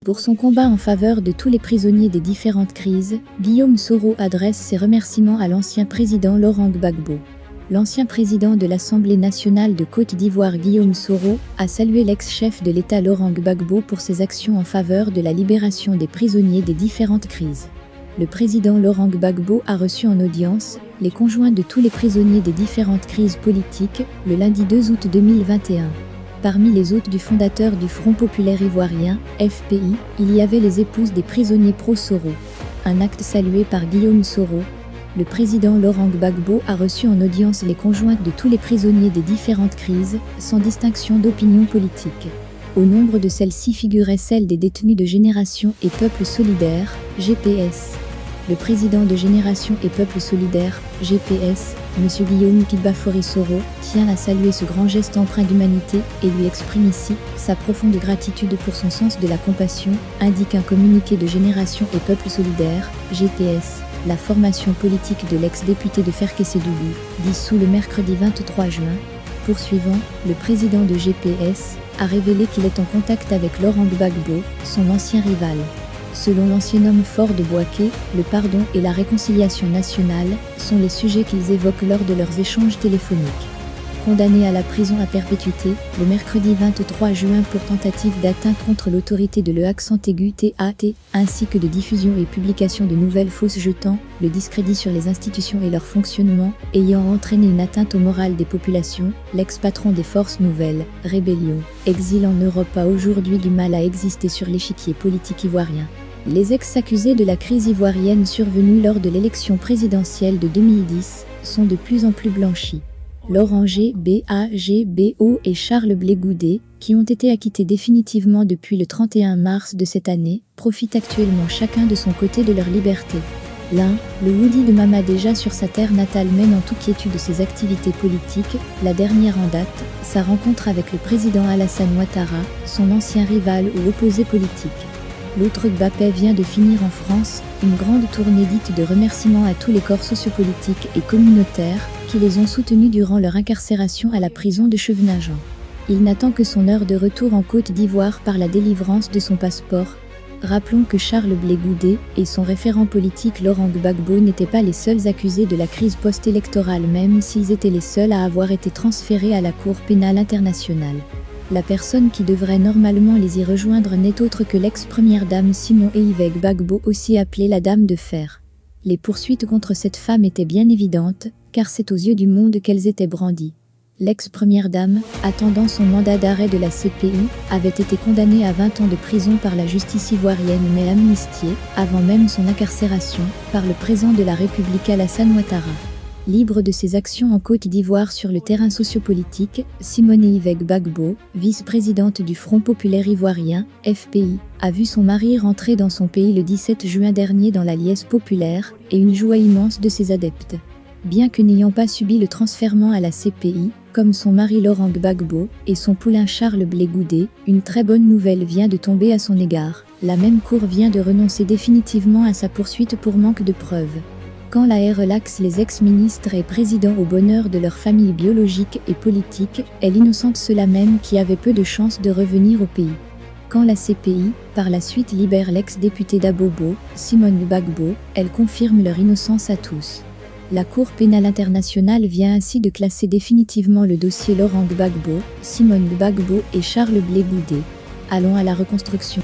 Pour son combat en faveur de tous les prisonniers des différentes crises, Guillaume Soro adresse ses remerciements à l'ancien président Laurent Gbagbo. L'ancien président de l'Assemblée nationale de Côte d'Ivoire Guillaume Soro a salué l'ex-chef de l'État Laurent Gbagbo pour ses actions en faveur de la libération des prisonniers des différentes crises. Le président Laurent Gbagbo a reçu en audience les conjoints de tous les prisonniers des différentes crises politiques le lundi 2 août 2021. Parmi les hôtes du fondateur du Front populaire ivoirien, FPI, il y avait les épouses des prisonniers pro-Soro. Un acte salué par Guillaume Soro. Le président Laurent Gbagbo a reçu en audience les conjointes de tous les prisonniers des différentes crises, sans distinction d'opinion politique. Au nombre de celles-ci figuraient celles des détenus de Génération et Peuple Solidaire, GPS. Le président de Génération et Peuple Solidaire, GPS, M. Guillaume Kibafori Soro, tient à saluer ce grand geste empreint d'humanité et lui exprime ici sa profonde gratitude pour son sens de la compassion, indique un communiqué de Génération et Peuple Solidaire, GPS. La formation politique de l'ex-député de Ferkessédougou, dissous le mercredi 23 juin. Poursuivant, le président de GPS a révélé qu'il est en contact avec Laurent Gbagbo, son ancien rival. Selon l'ancien homme fort de Bouaké, le pardon et la réconciliation nationale sont les sujets qu'ils évoquent lors de leurs échanges téléphoniques. Condamné à la prison à perpétuité, le mercredi 23 juin pour tentative d'atteinte contre l'autorité de l'accent aigu TAT, ainsi que de diffusion et publication de nouvelles fausses jetant le discrédit sur les institutions et leur fonctionnement, ayant entraîné une atteinte au moral des populations, l'ex-patron des forces nouvelles, rébellion, exil en Europe a aujourd'hui du mal à exister sur l'échiquier politique ivoirien. Les ex-accusés de la crise ivoirienne survenue lors de l'élection présidentielle de 2010 sont de plus en plus blanchis. Laurent Gbagbo et Charles Blé Goudé, qui ont été acquittés définitivement depuis le 31 mars de cette année, profitent actuellement chacun de son côté de leur liberté. L'un, le Woody de Mama déjà sur sa terre natale mène en toute quiétude ses activités politiques, la dernière en date, sa rencontre avec le président Alassane Ouattara, son ancien rival ou opposé politique. L'autre Gbapé vient de finir en France une grande tournée dite de remerciements à tous les corps sociopolitiques et communautaires qui les ont soutenus durant leur incarcération à la prison de Chevenaghan. Il n'attend que son heure de retour en Côte d'Ivoire par la délivrance de son passeport. Rappelons que Charles Blé Goudé et son référent politique Laurent Gbagbo n'étaient pas les seuls accusés de la crise post-électorale même s'ils étaient les seuls à avoir été transférés à la Cour pénale internationale. La personne qui devrait normalement les y rejoindre n'est autre que l'ex-première dame Simone Gbagbo, aussi appelée la Dame de Fer. Les poursuites contre cette femme étaient bien évidentes, car c'est aux yeux du monde qu'elles étaient brandies. L'ex-première dame, attendant son mandat d'arrêt de la CPI, avait été condamnée à 20 ans de prison par la justice ivoirienne mais amnistiée, avant même son incarcération, par le président de la République Alassane Ouattara. Libre de ses actions en Côte d'Ivoire sur le terrain sociopolitique, Simone Gbagbo, vice-présidente du Front populaire ivoirien, FPI, a vu son mari rentrer dans son pays le 17 juin dernier dans la liesse populaire, et une joie immense de ses adeptes. Bien que n'ayant pas subi le transfèrement à la CPI, comme son mari Laurent Gbagbo et son poulain Charles Blé Goudé, une très bonne nouvelle vient de tomber à son égard. La même cour vient de renoncer définitivement à sa poursuite pour manque de preuves. Quand l'AE relaxe les ex-ministres et présidents au bonheur de leur famille biologique et politique, elle innocente ceux-là même qui avaient peu de chances de revenir au pays. Quand la CPI, par la suite libère l'ex-député d'Abobo, Simone Gbagbo, elle confirme leur innocence à tous. La Cour pénale internationale vient ainsi de classer définitivement le dossier Laurent Gbagbo, Simone Gbagbo et Charles Blé Goudé. Allons à la reconstruction.